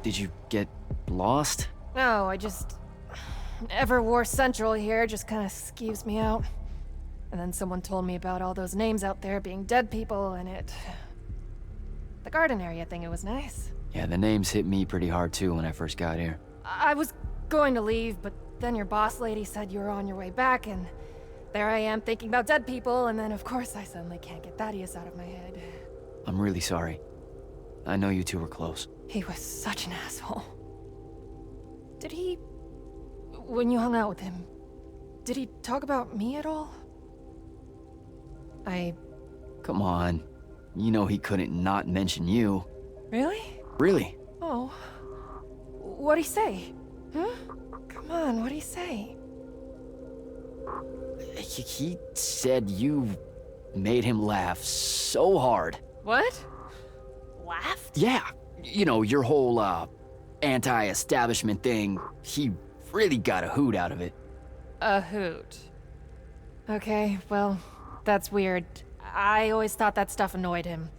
Did you get lost? No, I just... Everwar Central here just kind of skeeves me out. And then someone told me about all those names out there being dead people, and it... The garden area thing, it was nice. Yeah, the names hit me pretty hard too when I first got here. I was going to leave, but then your boss lady said you were on your way back, and there I am thinking about dead people, and then of course I suddenly can't get Thaddeus out of my head. I'm really sorry. I know you two were close. He was such an asshole. Did he... When you hung out with him, did he talk about me at all? Come on. You know he couldn't not mention you. Really? Really? Oh. What'd he say? Huh? Come on, what'd he say? He said you made him laugh so hard. What? Laughed? Yeah. You know, your whole, anti-establishment thing. He really got a hoot out of it. A hoot. Okay, well, that's weird. I always thought that stuff annoyed him.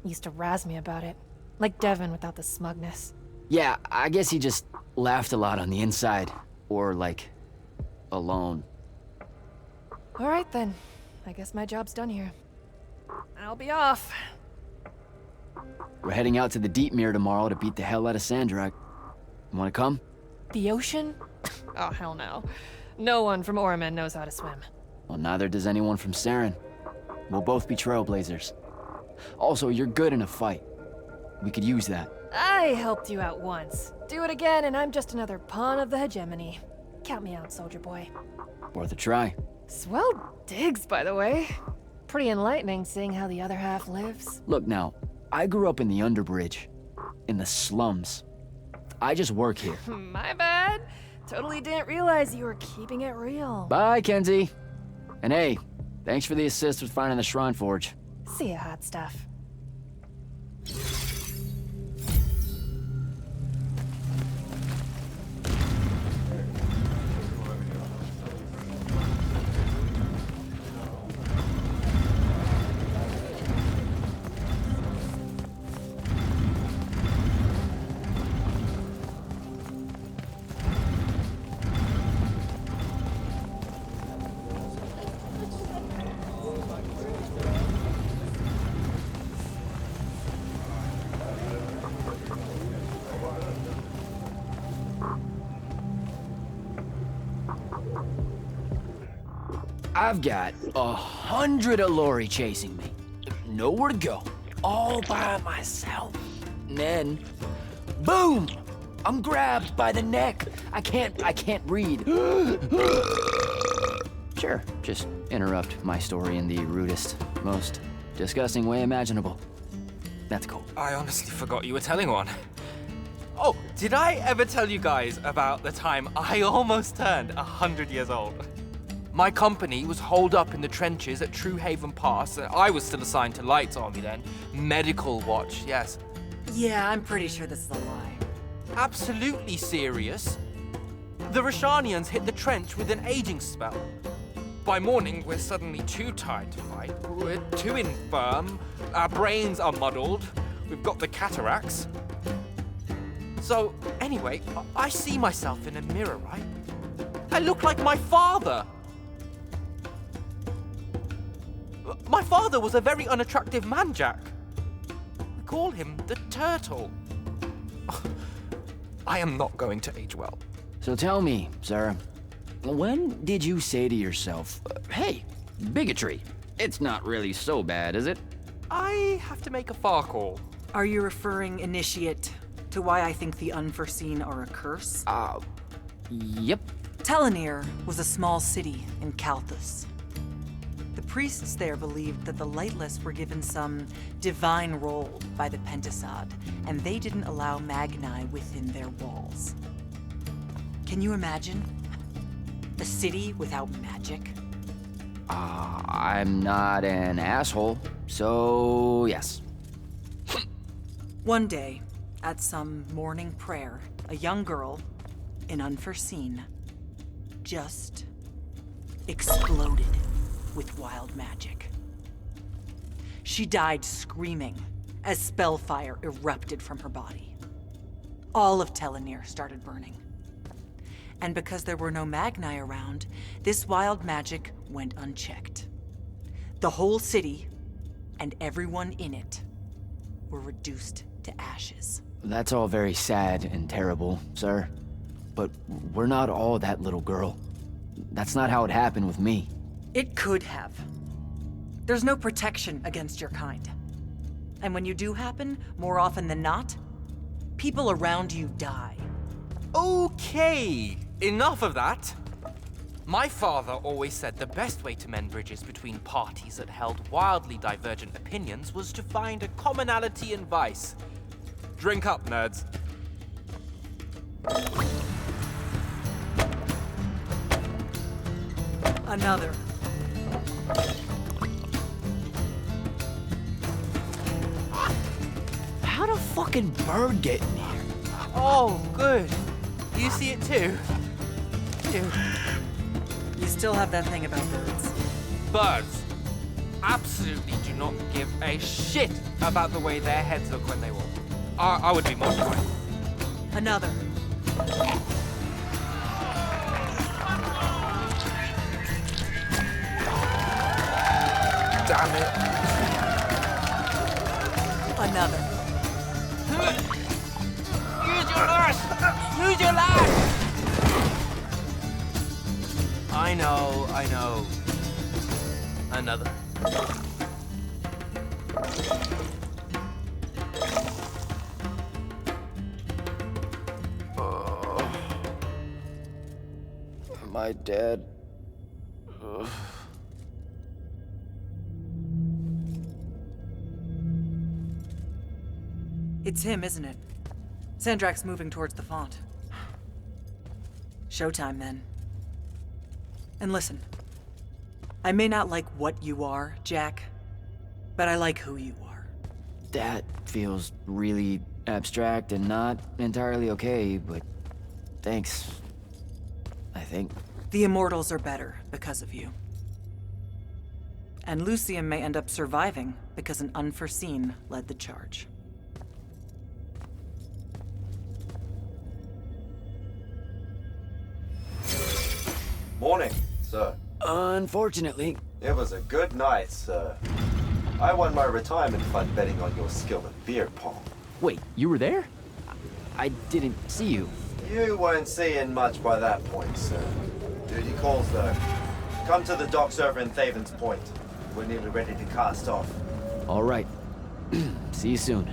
He used to razz me about it. Like Devin without the smugness. Yeah, I guess he just laughed a lot on the inside. Or, like, alone. Alright then. I guess my job's done here. I'll be off. We're heading out to the Deep Mirror tomorrow to beat the hell out of Sandrak. You wanna come? The ocean? Oh, hell no. No one from Orman knows how to swim. Well, neither does anyone from Saren. We'll both be trailblazers. Also, you're good in a fight. We could use that. I helped you out once. Do it again and I'm just another pawn of the hegemony. Count me out, soldier boy. Worth a try. Swell digs, by the way. Pretty enlightening seeing how the other half lives. Look now, I grew up in the Underbridge. In the slums. I just work here. My bad. Totally didn't realize you were keeping it real. Bye, Kenzie. And hey, thanks for the assist with finding the Shrine Forge. See ya, hot stuff. I've got 100 Allori chasing me. Nowhere to go. All by myself. And then, boom! I'm grabbed by the neck. I can't breathe. Sure, just interrupt my story in the rudest, most disgusting way imaginable. That's cool. I honestly forgot you were telling one. Oh, did I ever tell you guys about the time I almost turned 100 years old? My company was holed up in the trenches at True Haven Pass, and I was still assigned to Light's army then. Medical watch, yes. Yeah, I'm pretty sure this is a lie. Absolutely serious. The Rashanians hit the trench with an aging spell. By morning, we're suddenly too tired to fight. We're too infirm. Our brains are muddled. We've got the cataracts. So, anyway, I see myself in a mirror, right? I look like my father. My father was a very unattractive man, Jack. We call him the Turtle. I am not going to age well. So tell me, Sarah, when did you say to yourself, hey, bigotry, it's not really so bad, is it? I have to make a far call. Are you referring, Initiate, to why I think the unforeseen are a curse? Yep. Telenir was a small city in Kalthus. The priests there believed that the Lightless were given some divine role by the Pentasod, and they didn't allow Magni within their walls. Can you imagine? A city without magic? I'm not an asshole, so yes. One day, at some morning prayer, a young girl, in Unforeseen, just exploded with wild magic. She died screaming as spellfire erupted from her body. all of Telenir started burning. And because there were no Magni around, this wild magic went unchecked. The whole city, and everyone in it, were reduced to ashes. That's all very sad and terrible, sir. But we're not all that little girl. That's not how it happened with me. It could have. There's no protection against your kind. And when you do happen, more often than not, people around you die. Okay, enough of that. My father always said the best way to mend bridges between parties that held wildly divergent opinions was to find a commonality in vice. Drink up, nerds. Another. How'd a fucking bird get in here? Oh, good. You see it too? You still have that thing about birds. Birds absolutely do not give a shit about the way their heads look when they walk. I would be mortified. Another. Damn it. Another. Use your lash! Use your lash! I know. Another. Am I dead? Ugh. It's him, isn't it? Sandrak's moving towards the font. Showtime, then. And listen, I may not like what you are, Jack, but I like who you are. That feels really abstract and not entirely okay, but thanks. I think. The Immortals are better because of you. And Lucium may end up surviving because an unforeseen led the charge. Morning, sir. Unfortunately, It was a good night, sir. I won my retirement fund betting on your skill at beer pong. wait, you were there? I didn't see you. You weren't seeing much by that point, sir. Duty calls, though. Come to the docks over in Thaven's Point. We're nearly ready to cast off. All right. See you soon.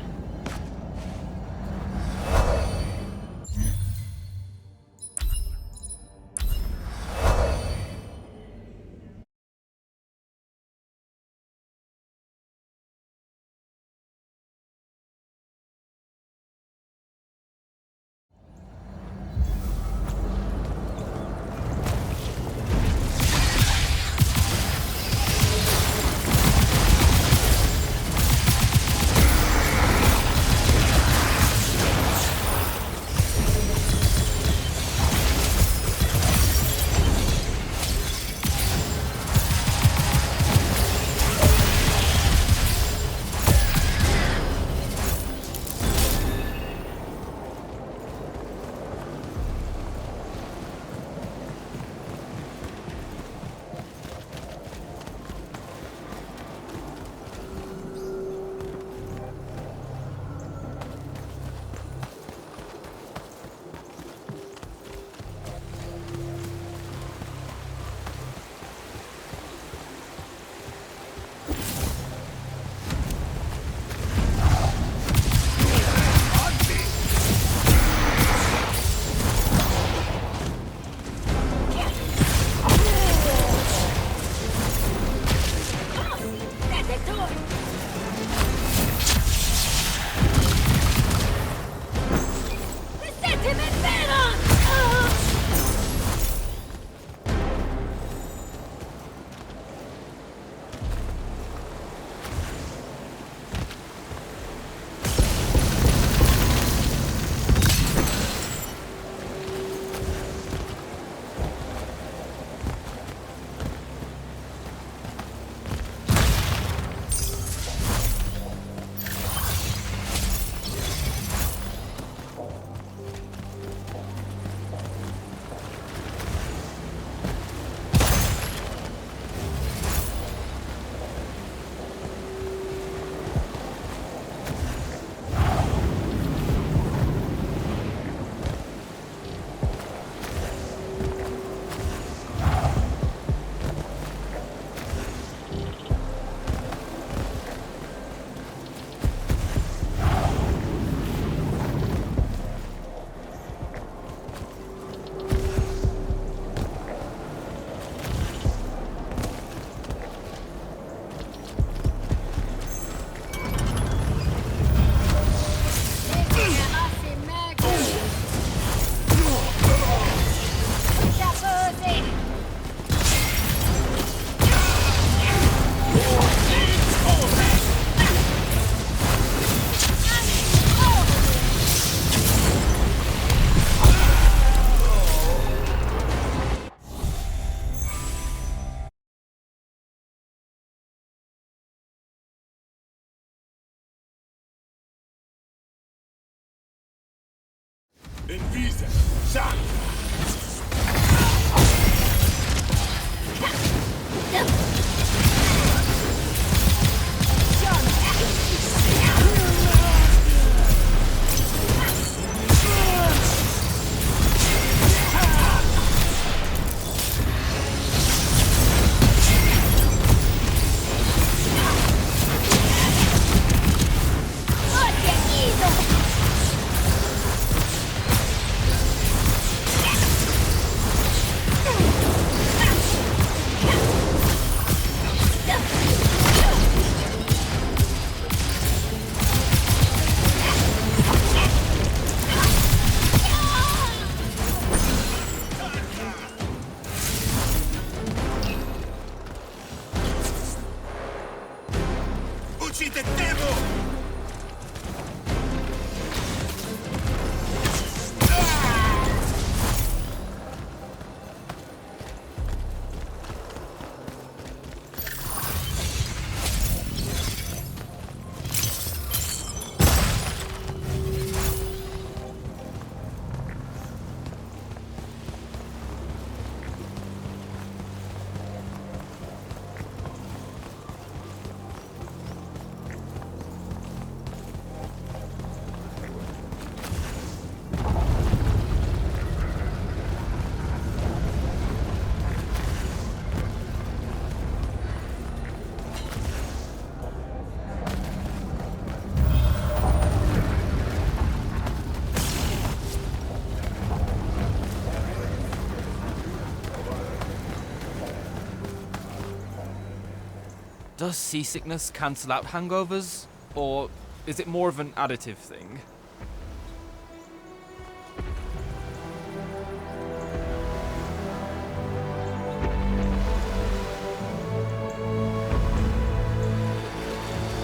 Does seasickness cancel out hangovers, or is it more of an additive thing?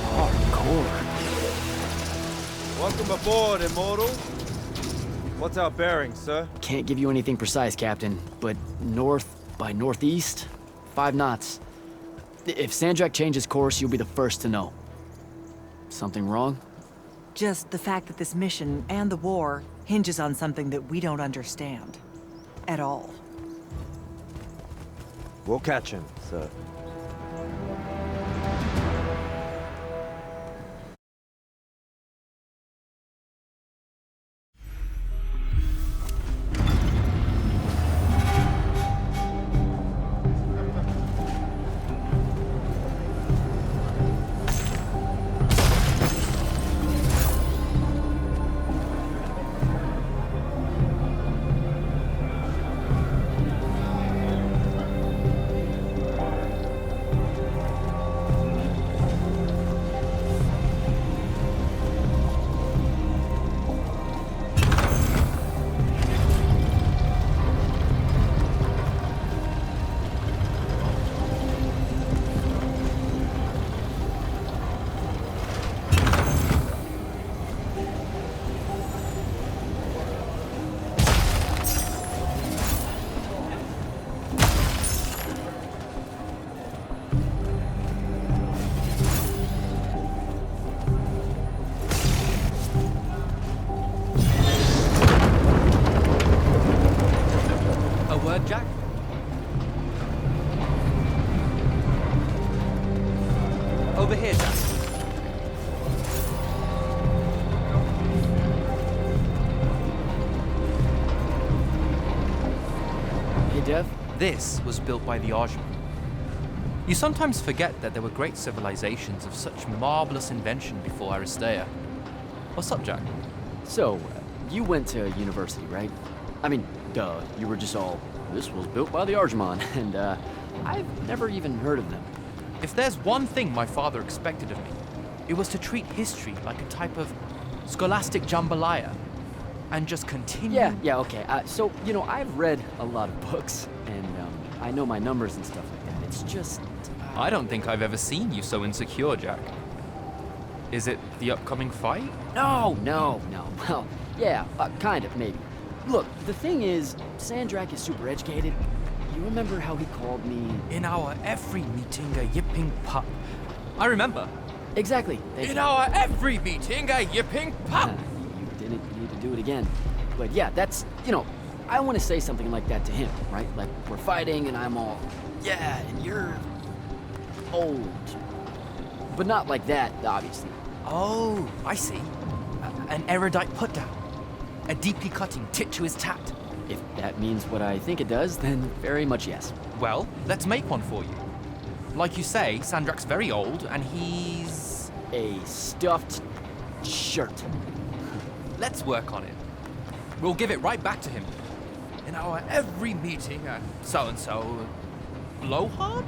Hardcore. Welcome aboard, Immortal. What's our bearing, sir? Can't give you anything precise, Captain, but north by northeast, 5 knots. If Sandrak changes course, you'll be the first to know. Something wrong? Just the fact that this mission and the war hinges on something that we don't understand. At all. We'll catch him, sir. Jack? Over here, Jack. Hey, Dev? This was built by the A-RGB. You sometimes forget that there were great civilizations of such marvelous invention before Aristea. What's up, Jack? So, you went to university, right? I mean, duh, you were just all, this was built by the A-RGB, and I've never even heard of them. If there's one thing my father expected of me, it was to treat history like a type of scholastic jambalaya, and just continue... Yeah, okay. So, you know, I've read a lot of books, and I know my numbers and stuff like that. It's just... I don't think I've ever seen you so insecure, Jack. Is it the upcoming fight? No. Well, yeah, kind of, maybe. Look, the thing is, Sandrak is super educated. You remember how he called me... In our every meeting, a yipping pup. I remember. Exactly. In our every meeting, a yipping pup! You didn't need to do it again. But yeah, that's, I want to say something like that to him, right? Like, we're fighting and I'm all, yeah, and you're old. But not like that, obviously. Oh, I see. An erudite put-down. A deeply cutting tit to his tat. If that means what I think it does, then very much yes. Well, let's make one for you. Like you say, Sandrak's very old, and he's... A stuffed shirt. Let's work on it. We'll give it right back to him. In our every meeting at so-and-so... Blowhard?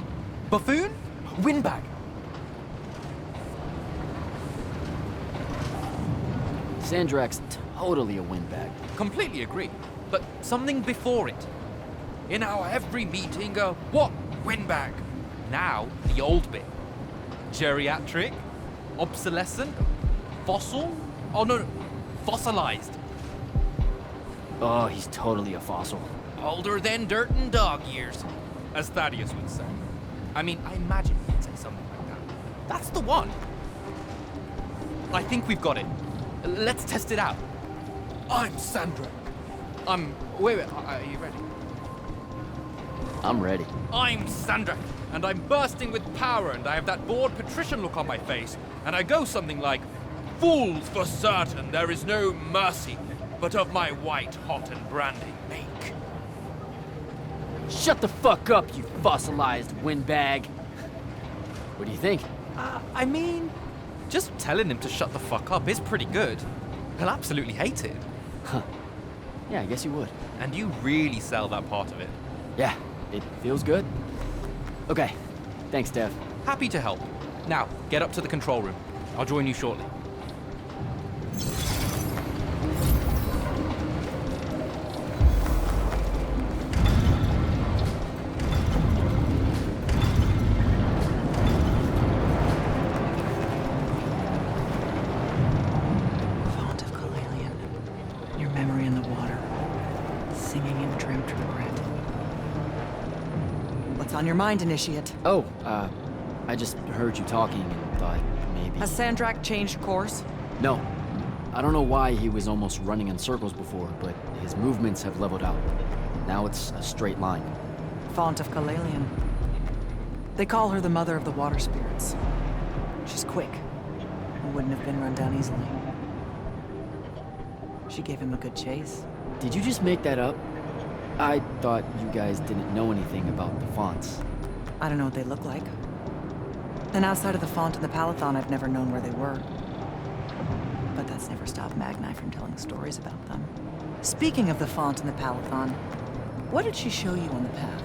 Buffoon? Windbag. Sandrak's totally a windbag. Completely agree. But something before it. In our every meeting, what? Windbag. Now, the old bit. Geriatric? Obsolescent? Fossil? Oh no, fossilized. Oh, he's totally a fossil. Older than dirt and dog years, as Thaddeus would say. I mean, I imagine he'd say something like that. That's the one. I think we've got it. Let's test it out. I'm Sandrak. Wait, are you ready? I'm ready. I'm Sandrak, and I'm bursting with power, and I have that bored patrician look on my face, and I go something like, "Fools, for certain, there is no mercy, but of my white, hot, and branding make." Shut the fuck up, you fossilized windbag. What do you think? I mean, just telling him to shut the fuck up is pretty good. He'll absolutely hate it. Huh. Yeah, I guess you would. And you really sell that part of it. Yeah, it feels good. Okay, thanks, Dev. Happy to help. Now, get up to the control room. I'll join you shortly. Font of Colossal. Your memory in the water. Singing in dreamt regret. What's on your mind, Initiate? Oh, I just heard you talking and thought maybe... Has Sandrak changed course? No. I don't know why he was almost running in circles before, but his movements have leveled out. Now it's a straight line. Font of Colossal. They call her the mother of the water spirits. She's quick, and wouldn't have been run down easily. She gave him a good chase. Did you just make that up? I thought you guys didn't know anything about the fonts. I don't know what they look like. And outside of the font and the Palathon, I've never known where they were. But that's never stopped Magni from telling stories about them. Speaking of the font and the Palathon, what did she show you on the path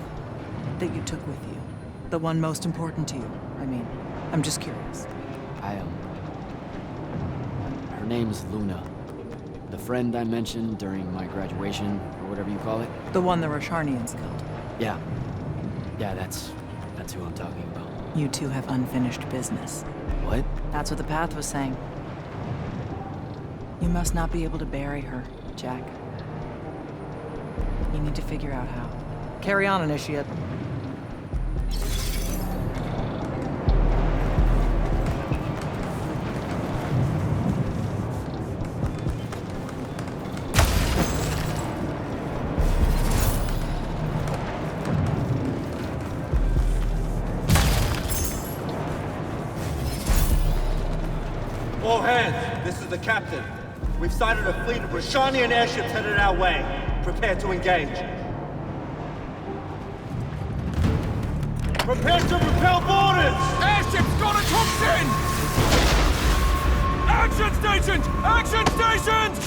that you took with you? The one most important to you, I mean. I'm just curious. Her name's Luna. The friend I mentioned during my graduation, or whatever you call it. The one the Rosharnians killed. Yeah. Yeah, that's who I'm talking about. You two have unfinished business. What? That's what the path was saying. You must not be able to bury her, Jack. You need to figure out how. Carry on, Initiate. All hands, this is the captain. We've sighted a fleet of Rosharnian airships headed our way. Prepare to engage. Prepare to repel boarders! Airships got a toxin! Action stations! Action stations!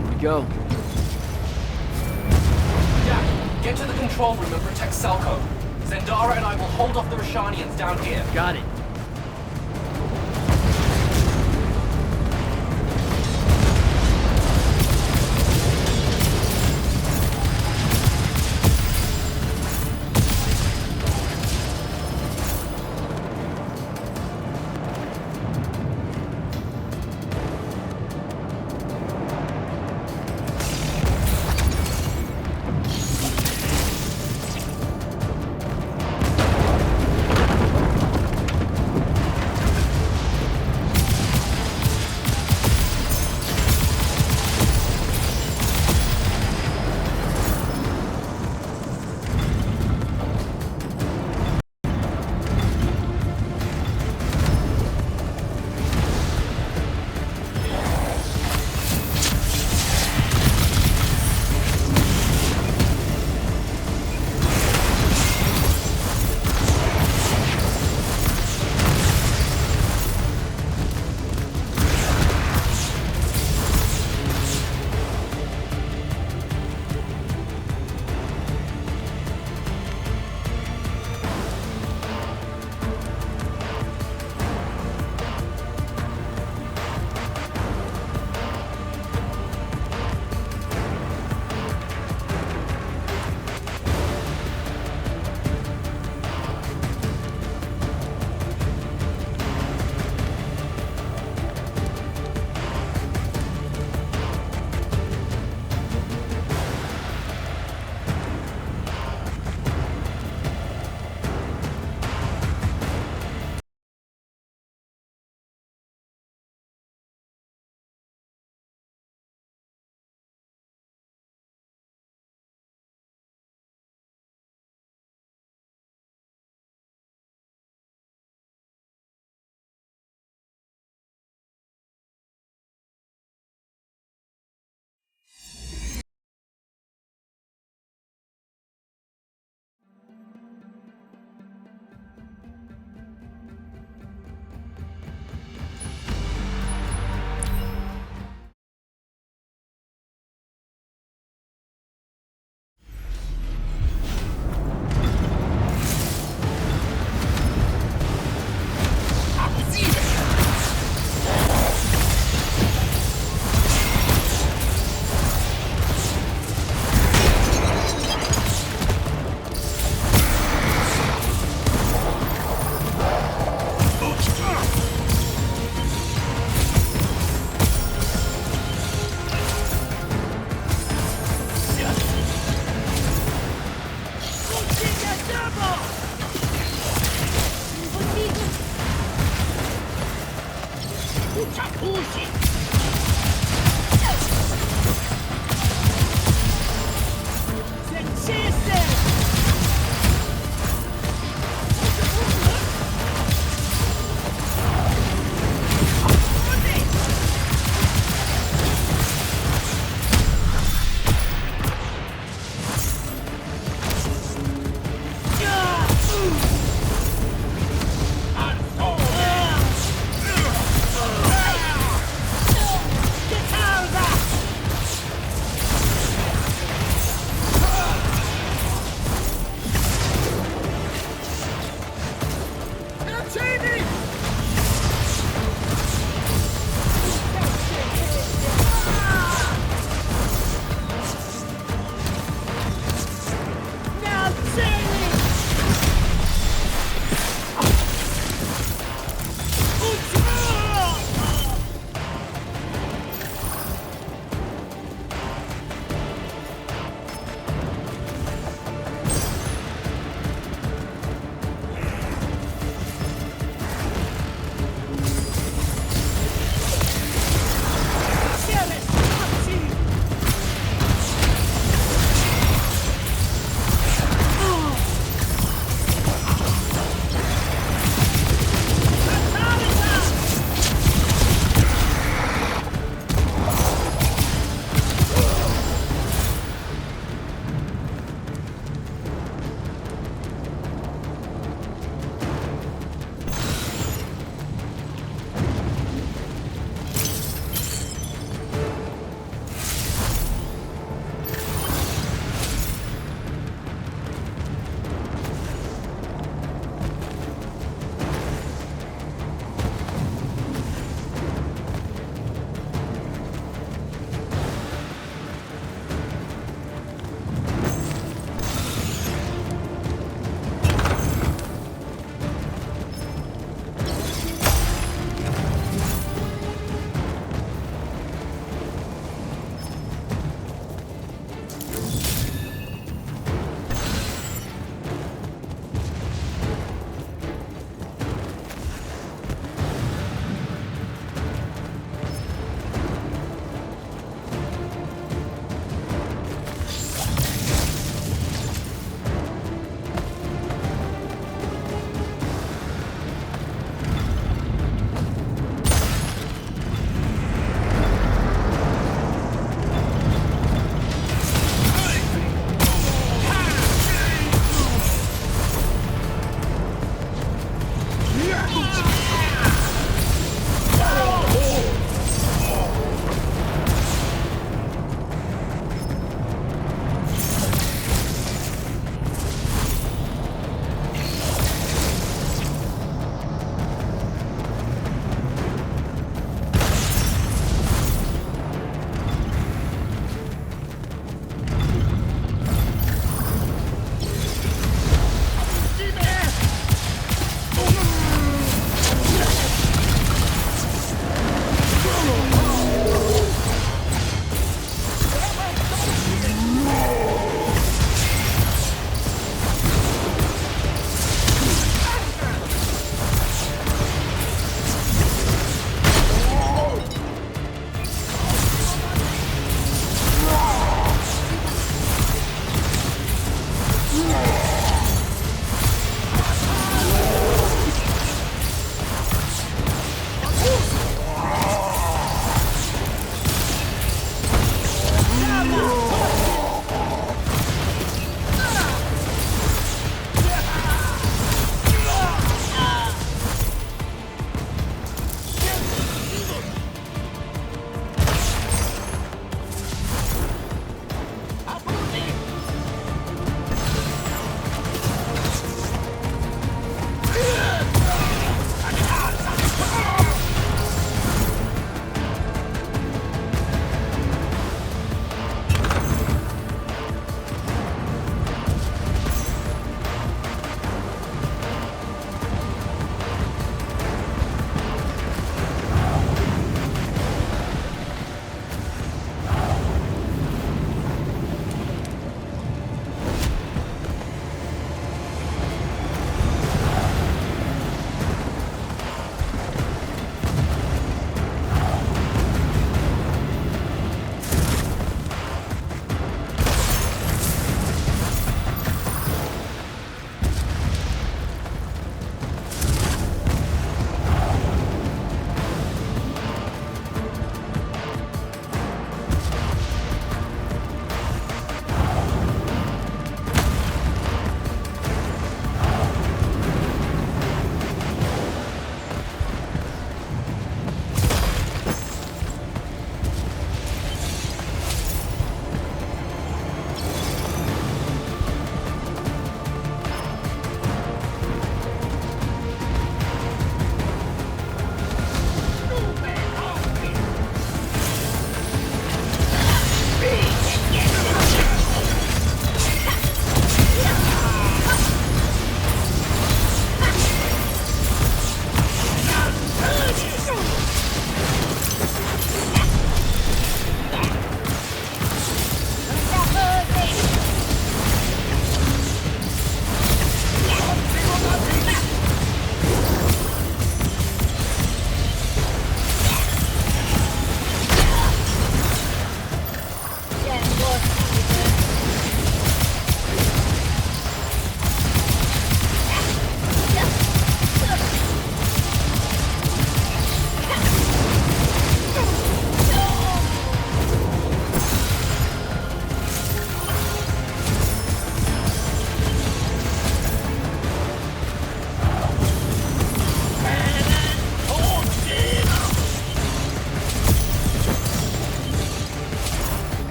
Here we go. Get to the control room and protect Salco. Zendara and I will hold off the Rosharnians down here. Got it.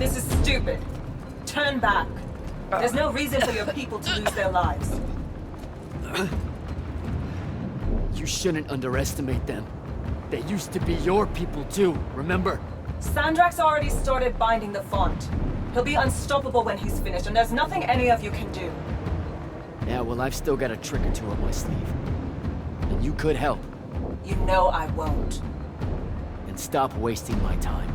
This is stupid. Turn back. There's no reason for your people to lose their lives. You shouldn't underestimate them. They used to be your people too, remember? Sandrak's already started binding the font. He'll be unstoppable when he's finished, and there's nothing any of you can do. Yeah, well, I've still got a trick or two up my sleeve. And you could help. You know I won't. And stop wasting my time.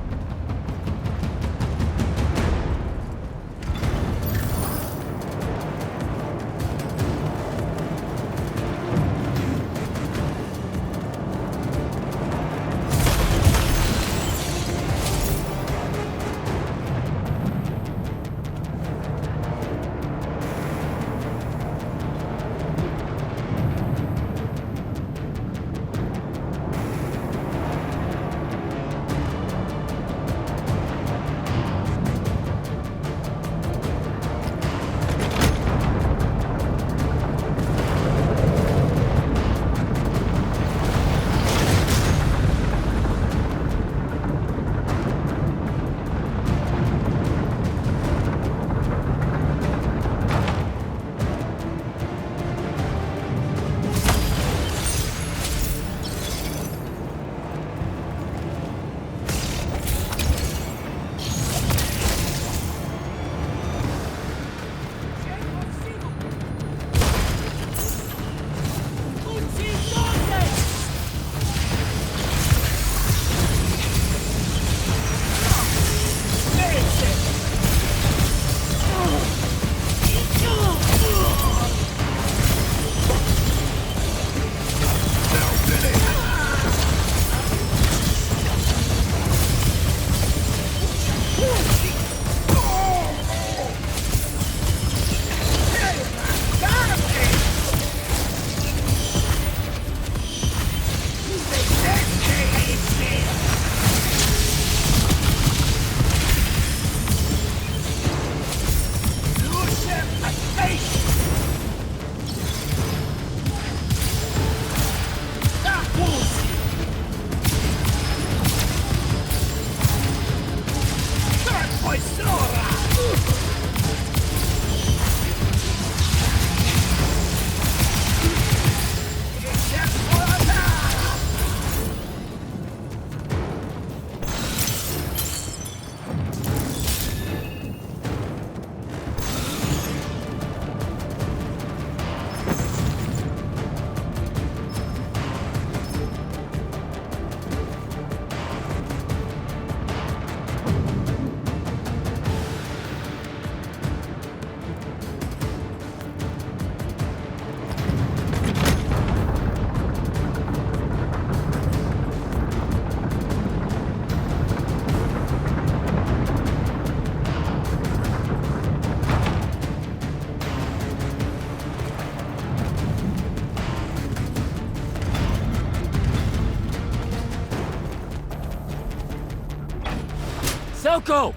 Selko!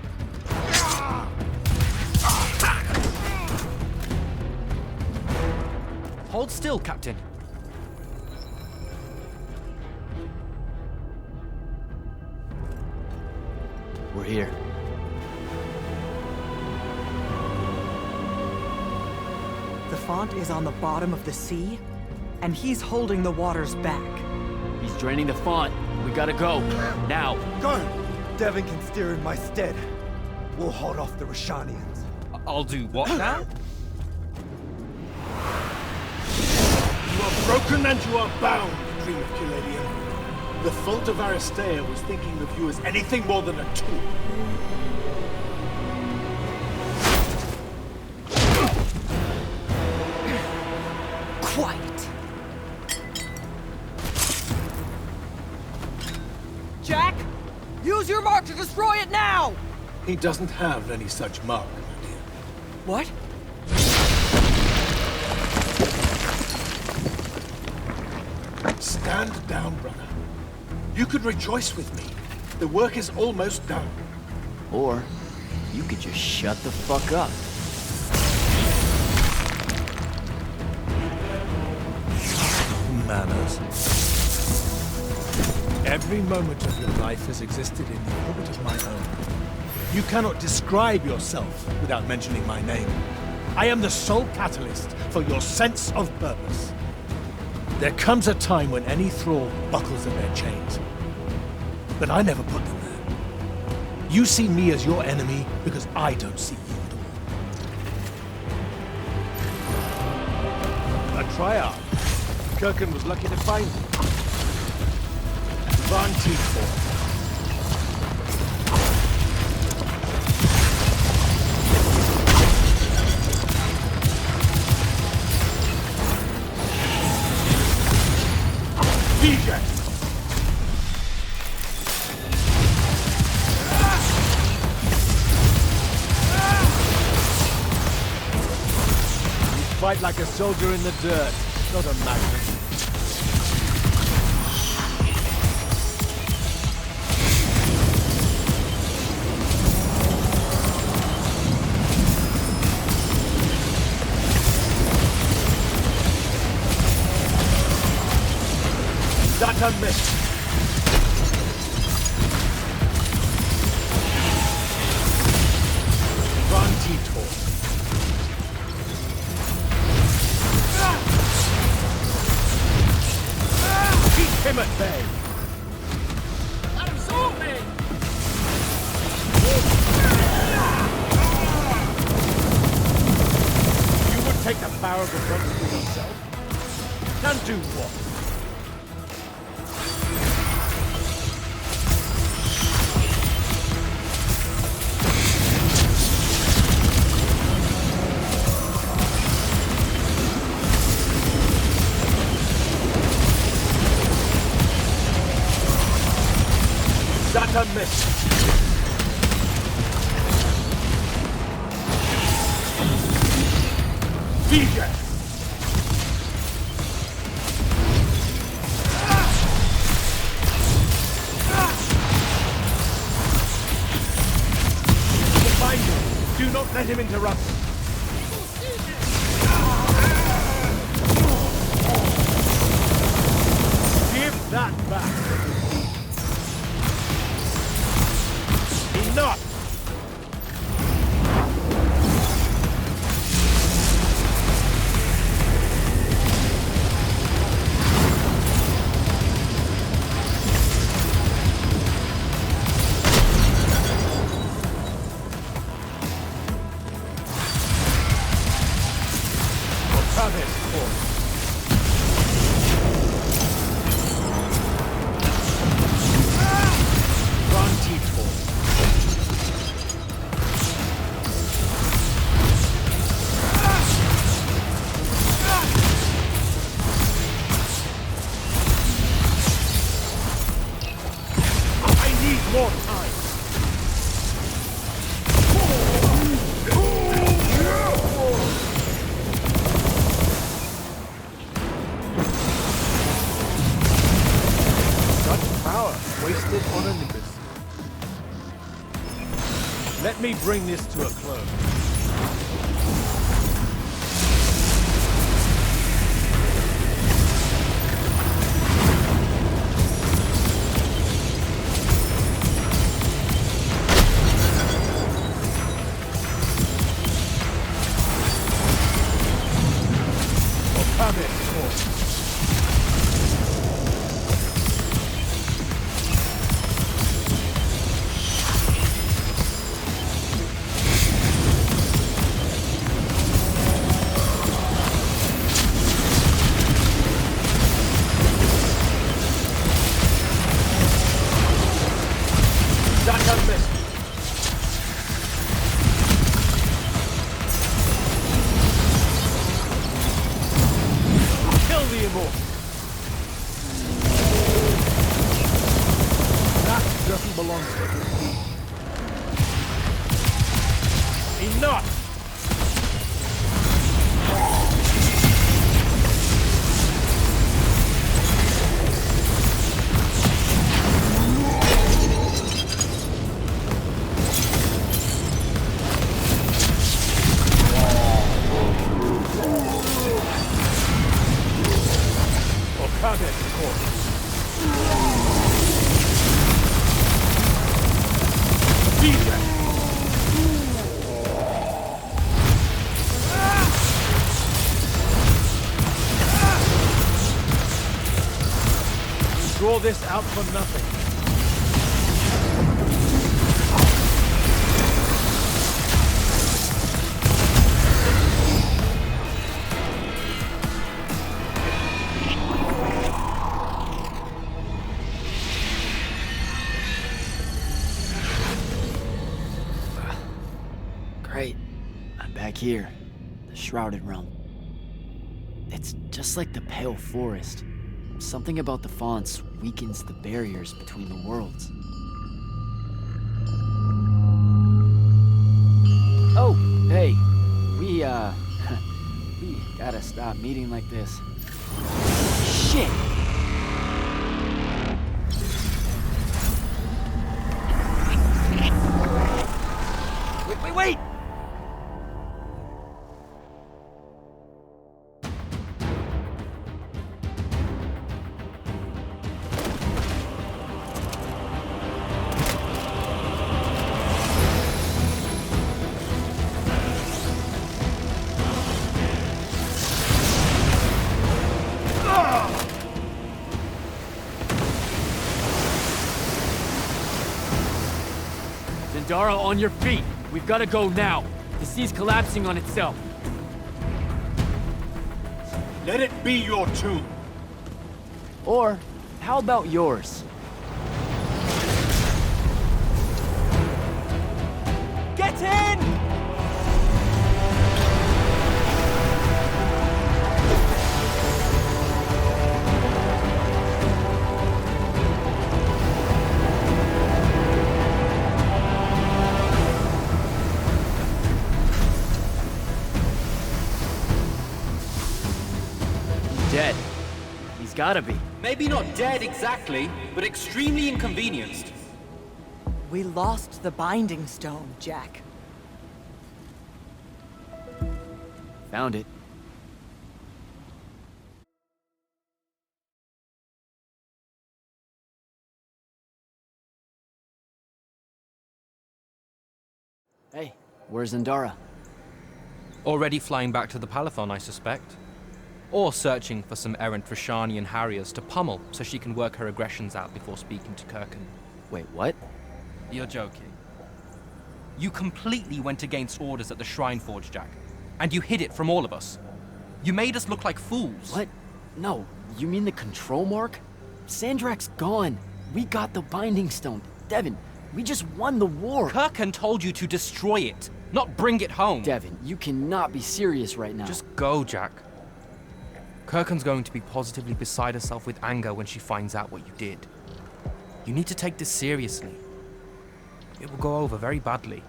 Hold still, Captain. We're here. The font is on the bottom of the sea, and he's holding the waters back. He's draining the font. We gotta go. Now. Go! Devin can steer in my stead. We'll hold off the Rashanians. I'll do what now? You are broken and you are bound, Dream of Kiladian. The fault of Aristea was thinking of you as anything more than a tool. Quiet. Jack! Use your mark to destroy it now! He doesn't have any such mark, my dear. What? Stand down, brother. You could rejoice with me. The work is almost done. Or you could just shut the fuck up. Manners. Every moment of your life has existed in the orbit of my own. You cannot describe yourself without mentioning my name. I am the sole catalyst for your sense of purpose. There comes a time when any thrall buckles at their chains. But I never put them there. You see me as your enemy because I don't see you at all. A triad. Kraken was lucky to find me. Van T4. EVGA! You fight like a soldier in the dirt, not a Magnus. That's a miss. Van T4. Keep him at bay. Absorb me! You would take the power of the front for yourself? And do what? That's a miss. EVGA! Find him. Do not let him interrupt. Give that back. Enough! More time. Such power wasted on Olympus. Let me bring this to a close. Kill the Immortals. That doesn't belong to you. Enough! EVGA! draw this out for nothing. Great. I'm back here. The Shrouded Realm. It's just like the Pale Forest. Something about the fonts weakens the barriers between the worlds. Oh, hey. We gotta stop meeting like this. Shit! Wait! Zendara, on your feet! We've gotta go now! The sea's collapsing on itself! Let it be your tomb. Or, how about yours? Get in! Dead. He's gotta be. Maybe not dead exactly, but extremely inconvenienced. We lost the Binding Stone, Jack. Found it. Hey, where's Zendara? Already flying back to the Palathon, I suspect. Or searching for some errant Rashanian Harriers to pummel so she can work her aggressions out before speaking to Kraken. Wait, what? You're joking. You completely went against orders at the Shrine Forge, Jack. And you hid it from all of us. You made us look like fools. What? No, you mean the control mark? Sandrak's gone. We got the Binding Stone. Devin, we just won the war. Kraken told you to destroy it, not bring it home. Devin, you cannot be serious right now. Just go, Jack. Kraken's going to be positively beside herself with anger when she finds out what you did. You need to take this seriously. It will go over very badly.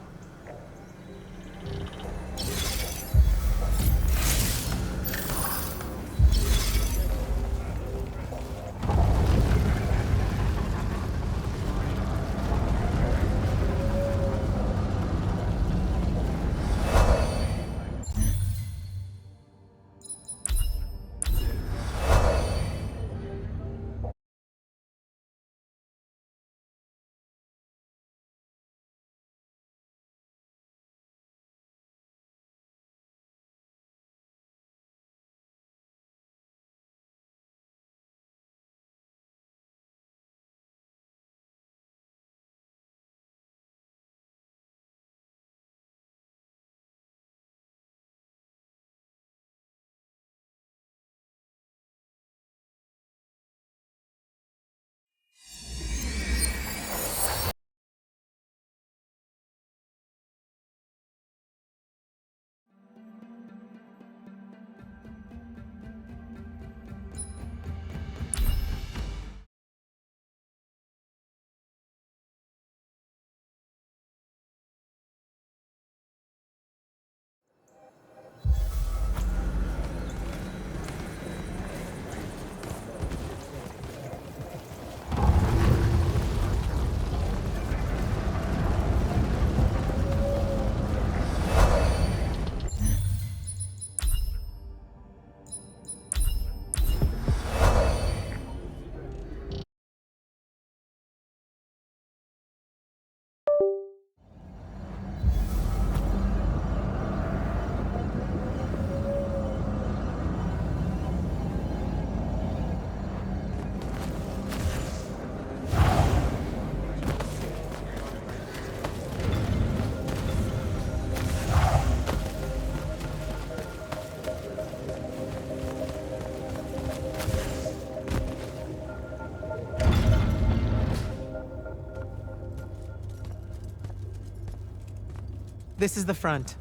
This is the front.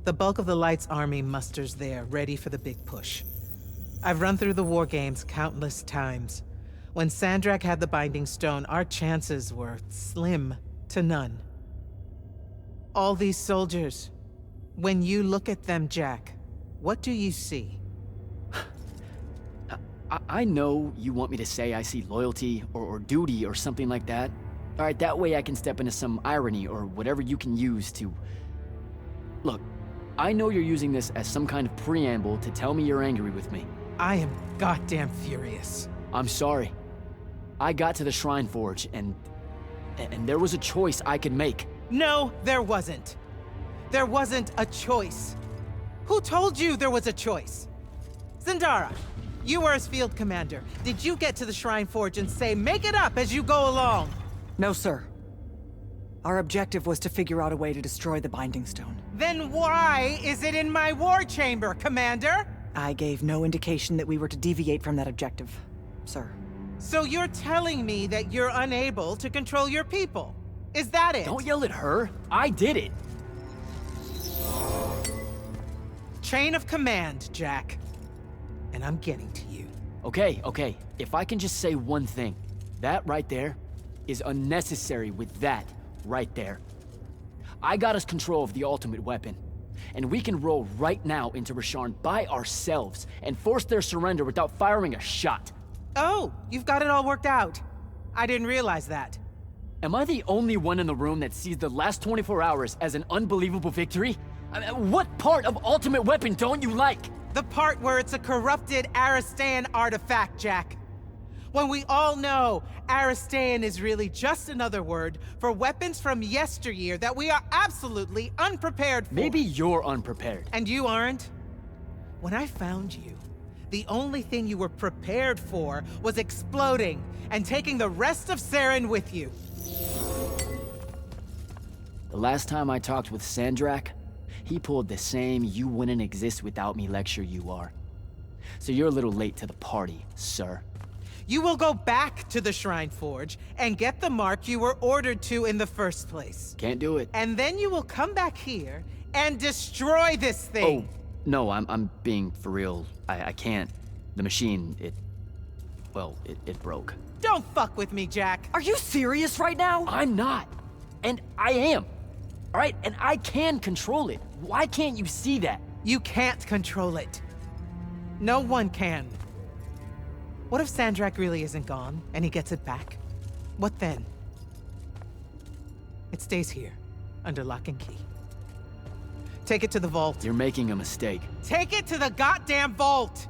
The bulk of the Light's army musters there, ready for the big push. I've run through the war games countless times. When Sandrak had the Binding Stone, our chances were slim to none. All these soldiers, when you look at them, Jack, what do you see? I know you want me to say I see loyalty or duty or something like that. All right, that way I can step into some irony or whatever you can use to... Look, I know you're using this as some kind of preamble to tell me you're angry with me. I am goddamn furious. I'm sorry. I got to the Shrine Forge and there was a choice I could make. No, there wasn't. There wasn't a choice. Who told you there was a choice? Zendara, you were as field commander. Did you get to the Shrine Forge and say, make it up as you go along? No, sir. Our objective was to figure out a way to destroy the Binding Stone. Then why is it in my war chamber, Commander? I gave no indication that we were to deviate from that objective, sir. So you're telling me that you're unable to control your people? Is that it? Don't yell at her. I did it. Chain of command, Jack. And I'm getting to you. Okay. If I can just say one thing. That right there is unnecessary with that right there. I got us control of the ultimate weapon. And we can roll right now into Rasharn by ourselves and force their surrender without firing a shot. Oh, you've got it all worked out. I didn't realize that. Am I the only one in the room that sees the last 24 hours as an unbelievable victory? I mean, what part of Ultimate Weapon don't you like? The part where it's a corrupted Aristan artifact, Jack. When we all know Aristan is really just another word for weapons from yesteryear that we are absolutely unprepared for. Maybe you're unprepared. And you aren't? When I found you, the only thing you were prepared for was exploding and taking the rest of Saren with you. The last time I talked with Sandrak, he pulled the same "you wouldn't exist without me" lecture you are. So you're a little late to the party, sir. You will go back to the Shrine Forge and get the mark you were ordered to in the first place. Can't do it. And then you will come back here and destroy this thing. Oh, no, I'm being for real. I can't. The machine, it broke. Don't fuck with me, Jack. Are you serious right now? I'm not. And I am. All right, and I can control it. Why can't you see that? You can't control it. No one can. What if Sandrak really isn't gone, and he gets it back? What then? It stays here, under lock and key. Take it to the vault. You're making a mistake. Take it to the goddamn vault!